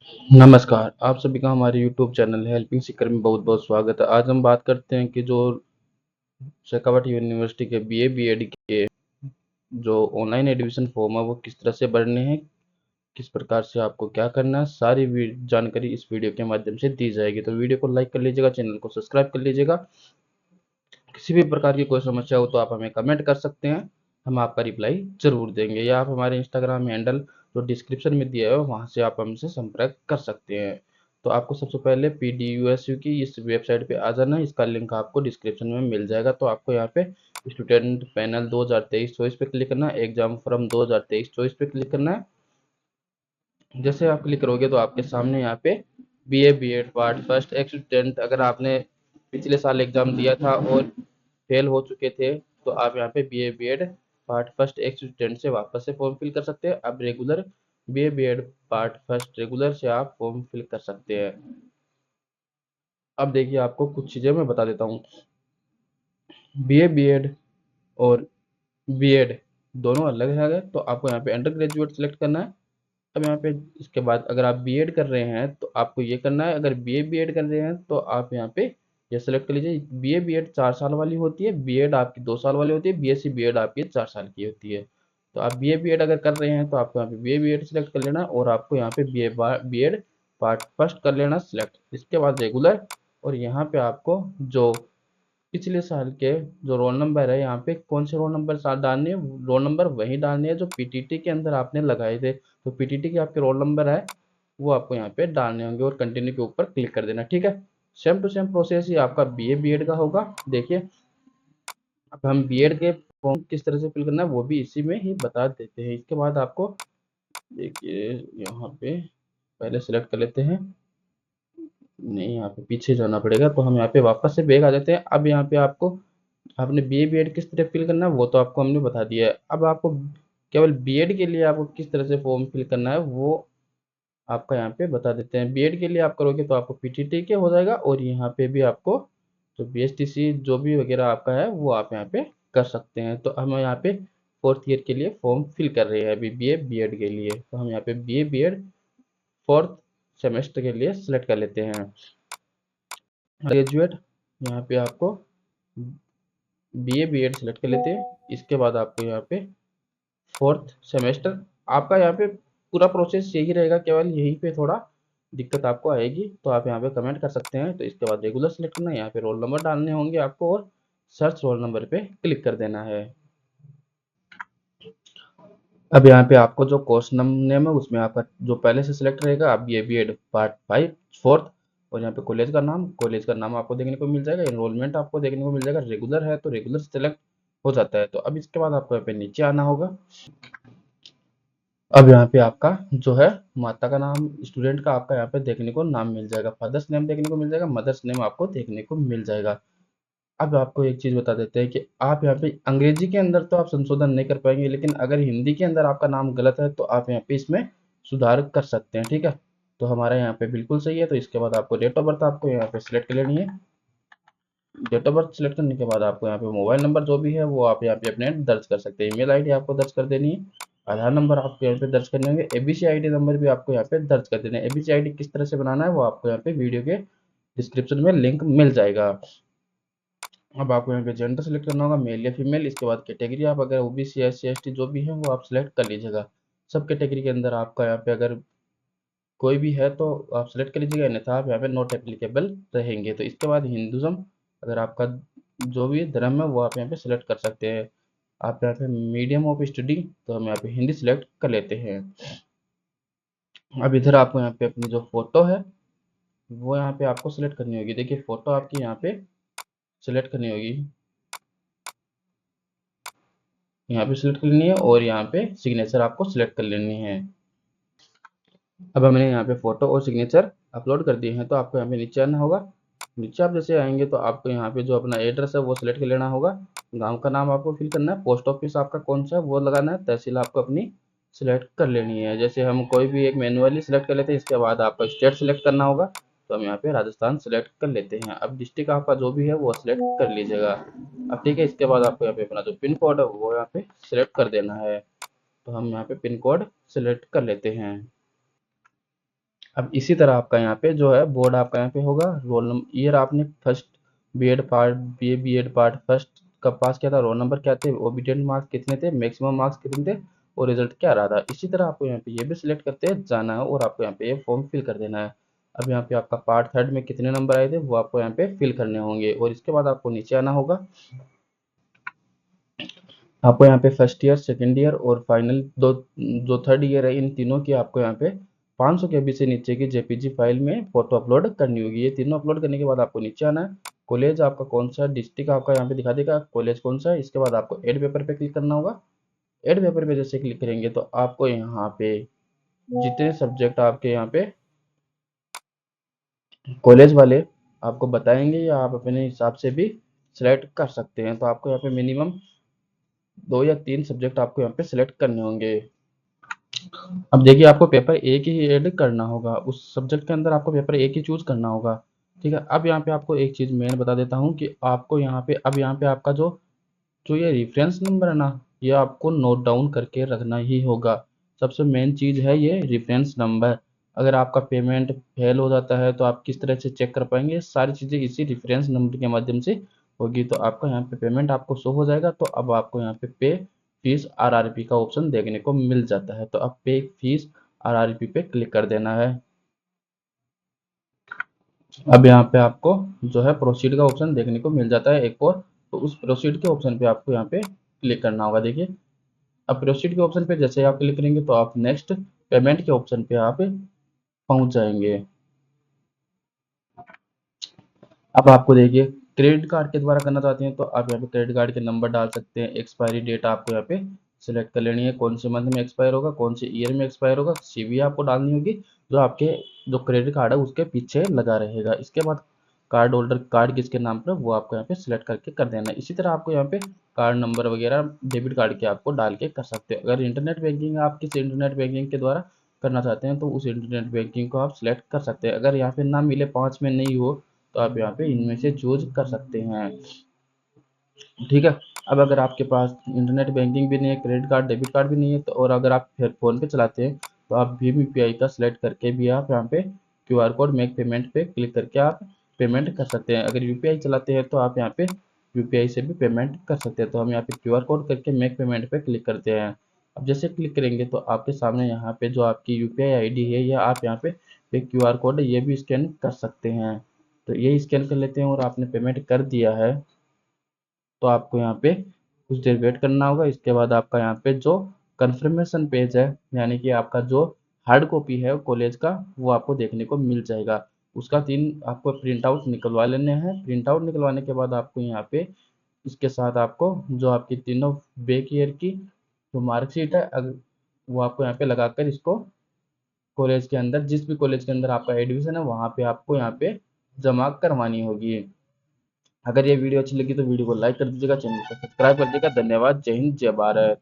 नमस्कार, आप सभी का हमारे यूट्यूब चैनल हेल्पिंग सीकर में बहुत-बहुत स्वागत है। आज हम बात करते हैं कि जो शेखावत यूनिवर्सिटी के बीए, बीएड के जो ऑनलाइन एडमिशन फॉर्म है वो किस तरह से भरने हैं, किस प्रकार से आपको क्या करना है, सारी जानकारी इस वीडियो के माध्यम से दी जाएगी। तो वीडियो को लाइक कर लीजिएगा, चैनल को सब्सक्राइब कर लीजिएगा। किसी भी प्रकार की कोई समस्या हो तो आप हमें कमेंट कर सकते हैं, हम आपका रिप्लाई ज़रूर देंगे, या आप हमारे इंस्टाग्राम हैंडल जो डिस्क्रिप्शन में दिया है वहाँ से आप हमसे संपर्क कर सकते हैं। तो आपको सबसे पहले PDUSU की इस वेबसाइट पे आ जाना है, इसका लिंक आपको डिस्क्रिप्शन में मिल जाएगा। तो आपको यहाँ पे स्टूडेंट पैनल 2023-24 पे क्लिक करना है, एग्जाम फॉर्म 2023-24 पे क्लिक करना है। जैसे आप क्लिक करोगे तो आपके सामने यहाँ पे बीए बीएड पार्ट फर्स्ट एक स्टूडेंट, अगर आपने पिछले साल एग्जाम दिया था और फेल हो चुके थे तो आप यहाँ पे बीए बीएड पार्ट फर्स्ट एक स्टूडेंट से वापस से फॉर्म फिल कर सकते हैं। अब regular BA BEd part first regular से आप फॉर्म फिल कर सकते हैं। अब देखिए आपको कुछ चीज़ें मैं बता देता हूँ। बीए बीएड और बीएड दोनों अलग अलग है, तो आपको यहाँ पे अंडर ग्रेजुएट सेलेक्ट करना है। अब यहाँ पे इसके बाद अगर आप बीएड कर रहे हैं तो आपको ये करना है, अगर बीए बीएड कर रहे हैं तो आप यहाँ पे ये सेलेक्ट कर लीजिए। बीए बीएड 4 साल वाली होती है, बीएड आपकी 2 साल वाली होती है, बीएससी बीएड आपकी 4 साल की होती है। तो आप बीए बीएड अगर कर रहे हैं तो आपको यहाँ पे बीए बीएड सेलेक्ट कर लेना और आपको यहाँ पे बीए बीएड पार्ट फर्स्ट कर लेना सिलेक्ट। इसके बाद रेगुलर, और यहाँ पे आपको जो पिछले साल के जो रोल नंबर है, यहाँ पे कौन से रोल नंबर साथ डालने हैं, रोल नंबर वही डालने हैं जो पीटीटी के अंदर आपने लगाए थे। तो पीटीटी के आपके रोल नंबर है वो आपको यहाँ पे डालने होंगे और कंटिन्यू के ऊपर क्लिक कर देना। ठीक है, सेम टू सेम प्रोसेस ही आपका बीए बीएड का होगा। देखिए अब हम बीएड के फॉर्म किस तरह से फिल करना है वो भी इसी में ही बता देते हैं। इसके बाद आपको देखिए यहाँ पे पहले सेलेक्ट कर लेते हैं, नहीं यहाँ पे पीछे जाना पड़ेगा, तो हम यहाँ पे वापस से बैक आ जाते हैं। अब यहाँ पे आपको आपने बीए बीएड किस तरह फिल करना है वो तो आपको हमने बता दिया है। अब आपको केवल बीएड के लिए आपको किस तरह से फॉर्म फिल करना है वो आपका यहाँ पे बता देते हैं। बीएड के लिए आप करोगे तो आपको पीटीटी के हो जाएगा, और यहाँ पे भी आपको जो बीएसटीसी जो भी वगैरह आपका है वो आप यहाँ पे कर सकते हैं। तो हम यहाँ पे फोर्थ ईयर के लिए फॉर्म फिल कर रहे हैं अभी बीए बीएड के लिए, तो हम यहाँ पे बीए बीएड फोर्थ सेमेस्टर के लिए सिलेक्ट कर लेते हैं। ग्रेजुएट यहाँ पे आपको बीए बीएड सेलेक्ट कर लेते हैं। इसके बाद आपको यहाँ पे फोर्थ सेमेस्टर, आपका यहाँ पे पूरा प्रोसेस यही रहेगा, केवल यहीं पे थोड़ा दिक्कत आपको आएगी, तो आप यहाँ पे कमेंट कर सकते हैं। तो इसके बाद रेगुलर सेलेक्ट करना है, यहाँ पे रोल नंबर डालने होंगे आपको और सर्च रोल नंबर पे क्लिक कर देना है। अब यहाँ पे आपको जो कोर्स नेम है उसमें आपका जो पहले से सिलेक्ट रहेगा, आप बीए बीएड पार्ट 5 फोर्थ, और यहाँ पे कॉलेज का नाम आपको देखने को मिल जाएगा, एनरोलमेंट आपको देखने को मिल जाएगा। रेगुलर है तो रेगुलर सेलेक्ट हो जाता है। तो अब इसके बाद आपको यहाँ पे नीचे आना होगा। अब यहाँ पे आपका जो है माता का नाम, स्टूडेंट का आपका यहाँ पे देखने को नाम मिल जाएगा, फादर्स नेम देखने को मिल जाएगा, मदर्स नेम आपको देखने को मिल जाएगा। अब आपको एक चीज़ बता देते हैं कि आप यहाँ पे अंग्रेजी के अंदर तो आप संशोधन नहीं कर पाएंगे, लेकिन अगर हिंदी के अंदर आपका नाम गलत है तो आप यहाँ पे इसमें सुधार कर सकते हैं। ठीक है, तो हमारा यहाँ पे बिल्कुल सही है। तो इसके बाद आपको डेट ऑफ बर्थ आपको यहाँ पे सिलेक्ट कर लेनी है। डेट ऑफ बर्थ सिलेक्ट करने के बाद आपको यहाँ पे मोबाइल नंबर जो भी है वो आप यहाँ पे अपने दर्ज कर सकते हैं। ईमेल आईडी आपको दर्ज कर देनी है। आधार नंबर आपको यहाँ पे दर्ज करने होंगे। एबीसी आईडी नंबर भी आपको यहाँ पे दर्ज कर देना है। एबीसी आईडी किस तरह से बनाना है वो आपको यहाँ पे वीडियो के डिस्क्रिप्शन में लिंक मिल जाएगा। अब आपको यहाँ पे जेंडर सेलेक्ट करना होगा, मेल या फीमेल। इसके बाद कैटेगरी आप अगर ओबीसी एससी एसटी जो भी है वो आप सिलेक्ट कर लीजिएगा। सब कैटेगरी के अंदर आपका यहाँ पे अगर कोई भी है तो आप सेलेक्ट कर लीजिएगा, अन्यथा आप यहाँ पे नॉट एप्लीकेबल रहेंगे। तो इसके बाद हिंदुज़म, अगर आपका जो भी धर्म है वो आप यहाँ पे सिलेक्ट कर सकते हैं। आप यहाँ पे मीडियम ऑफ स्टडी, तो हम यहाँ पे हिंदी सिलेक्ट कर लेते हैं। अब इधर आपको यहाँ पे अपनी जो फोटो है वो यहाँ पे आपको सिलेक्ट करनी होगी। देखिए फोटो आपकी यहाँ पे सिलेक्ट करनी होगी, यहाँ पे सिलेक्ट कर लेनी है, और यहाँ पे सिग्नेचर आपको सिलेक्ट कर लेनी है। अब हमने यहाँ पे फोटो और सिग्नेचर अपलोड कर दिए हैं, तो आपको यहाँ पे नीचे आना होगा। नीचे आप जैसे आएंगे तो आपको यहाँ पे जो अपना एड्रेस है वो सिलेक्ट कर लेना होगा। गांव का नाम आपको फिल करना है, पोस्ट ऑफिस आपका कौन सा है वो लगाना है, तहसील आपको अपनी सिलेक्ट कर लेनी है। जैसे हम कोई भी एक मैनुअली सिलेक्ट कर लेते हैं। इसके बाद आपको स्टेट सिलेक्ट करना होगा, तो हम यहाँ पे राजस्थान सिलेक्ट कर लेते हैं। अब डिस्ट्रिक्ट आपका जो भी है वो सिलेक्ट कर लीजिएगा। अब ठीक है, इसके बाद आपको यहाँ पे अपना जो पिन कोड है वो यहाँ पे सिलेक्ट कर देना है। तो हम यहाँ पे पिन कोड सिलेक्ट कर लेते हैं। अब इसी तरह आपका यहाँ पे जो है बोर्ड आपका यहाँ पे होगा, रोल नंबर, ईयर आपने first B Ed part first कब पास किया था, रोल नंबर क्या थे, ओबीडियंट मार्क्स कितने थे, मैक्सिमम मार्क्स कितने थे, और रिजल्ट क्या रहा था। इसी तरह आपको यहाँ पे ये भी सिलेक्ट करते जाना है और आपको यहाँ पे ये फॉर्म फिल कर देना है। अब यहाँ पे आपका पार्ट थर्ड में कितने नंबर आए थे वो आपको यहाँ पे फिल करने होंगे, और इसके बाद आपको नीचे आना होगा। आपको यहाँ पे फर्स्ट ईयर, सेकंड ईयर और फाइनल दो जो थर्ड ईयर है, इन तीनों की आपको यहाँ पे 500 केबी से नीचे की जेपीजी फाइल में फोटो अपलोड करनी होगी। ये तीनों अपलोड करने के बाद आपको नीचे आना है। कॉलेज आपका कौन सा, डिस्ट्रिक्ट आपका यहाँ पे दिखा देगा कॉलेज कौन सा है। इसके बाद आपको एड पेपर पे क्लिक करना होगा। एड पेपर पे जैसे क्लिक करेंगे तो आपको यहाँ पे जितने सब्जेक्ट आपके यहाँ पे कॉलेज वाले आपको बताएंगे, या आप अपने हिसाब से भी सिलेक्ट कर सकते हैं। तो आपको यहाँ पे मिनिमम 2 या 3 सब्जेक्ट आपको यहाँ पे सिलेक्ट करने होंगे। अब देखिए आपको पेपर एक ही ऐड करना होगा, उस सब्जेक्ट के अंदर आपको पेपर एक ही चूज करना होगा। ठीक है, अब यहाँ पे आपको एक चीज़ मेन बता देता हूँ कि आपको यहाँ पे अब यहाँ पे आपका जो जो ये रेफरेंस नंबर है ना, ये आपको नोट डाउन करके रखना ही होगा। सबसे मेन चीज़ है ये रेफरेंस नंबर। अगर आपका पेमेंट फेल हो जाता है तो आप किस तरह से चेक कर पाएंगे, सारी चीज़ें इसी रेफरेंस नंबर के माध्यम से होगी। तो आपका यहाँ पे पेमेंट आपको शो हो जाएगा। तो अब आपको यहाँ पे फीस आरआरपी का ऑप्शन देखने को मिल जाता है। तो अब पे फीस आरआरपी पे क्लिक कर देना है। अब यहाँ पे आपको जो है प्रोसीड का ऑप्शन देखने को मिल जाता है एक और। तो उस प्रोसीड के ऑप्शन पे आपको यहाँ पे क्लिक करना होगा। देखिए अब प्रोसीड के ऑप्शन पे जैसे आप क्लिक करेंगे तो आप नेक्स्ट पेमेंट के ऑप्शन पे आप पहुंच जाएंगे। अब आपको देखिए क्रेडिट कार्ड के द्वारा करना चाहते हैं तो आप यहाँ पे क्रेडिट कार्ड के नंबर डाल सकते हैं। एक्सपायरी डेट आपको यहाँ पे सिलेक्ट कर लेनी है, कौन से मंथ में एक्सपायर होगा, कौन से ईयर में एक्सपायर होगा। सीवी आपको डालनी होगी जो आपके जो क्रेडिट कार्ड है उसके पीछे लगा रहेगा। इसके बाद कार्ड होल्डर कार्ड किसके नाम पर वो आपको यहाँ पे सिलेक्ट करके कर देना है। इसी तरह आपको यहाँ पे कार्ड नंबर वगैरह डेबिट कार्ड के आपको डाल के कर सकते हो। अगर इंटरनेट बैंकिंग आप किसी इंटरनेट बैंकिंग के द्वारा करना चाहते हैं तो उस इंटरनेट बैंकिंग को आप सिलेक्ट कर सकते हैं। अगर यहाँ पे ना मिले, 5 में नहीं हो, तो आप यहाँ पे इनमें से चूज कर सकते हैं। ठीक है, अब अगर आपके पास इंटरनेट बैंकिंग भी नहीं है, क्रेडिट कार्ड डेबिट कार्ड भी नहीं है, तो और अगर आप फिर फ़ोन पे चलाते हैं तो आप भीम यूपीआई का सिलेक्ट करके भी आप यहाँ पे क्यूआर कोड मेक पेमेंट पे क्लिक करके आप पेमेंट कर सकते हैं। अगर यूपीआई चलाते हैं तो आप यहाँ पे यूपीआई से भी पेमेंट कर सकते हैं। तो हम यहाँ पे क्यूआर कोड करके मेक पेमेंट पे क्लिक करते हैं। अब जैसे क्लिक करेंगे तो आपके सामने यहाँ पे जो आपकी यूपीआई आईडी है या आप यहाँ पे एक क्यूआर कोड है ये भी स्कैन कर सकते हैं। तो ये स्कैन कर लेते हैं और आपने पेमेंट कर दिया है तो आपको यहाँ पे कुछ देर वेट करना होगा। इसके बाद आपका यहाँ पे जो कंफर्मेशन पेज है, यानी कि आपका जो हार्ड कॉपी है कॉलेज का, वो आपको देखने को मिल जाएगा। उसका 3 आपको प्रिंट आउट निकलवा लेने हैं। प्रिंट आउट निकलवाने के बाद आपको यहाँ पे इसके साथ आपको जो आपकी तीनों बैक ईयर की जो मार्कशीट है वो आपको यहाँ पे लगाकर इसको कॉलेज के अंदर, जिस भी कॉलेज के अंदर आपका एडमिशन है वहाँ पे आपको यहाँ पे जमा करवानी होगी। अगर ये वीडियो अच्छी लगी तो वीडियो को लाइक कर दीजिएगा, चैनल को सब्सक्राइब कर दीजिएगा। धन्यवाद। जय हिंद, जय भारत।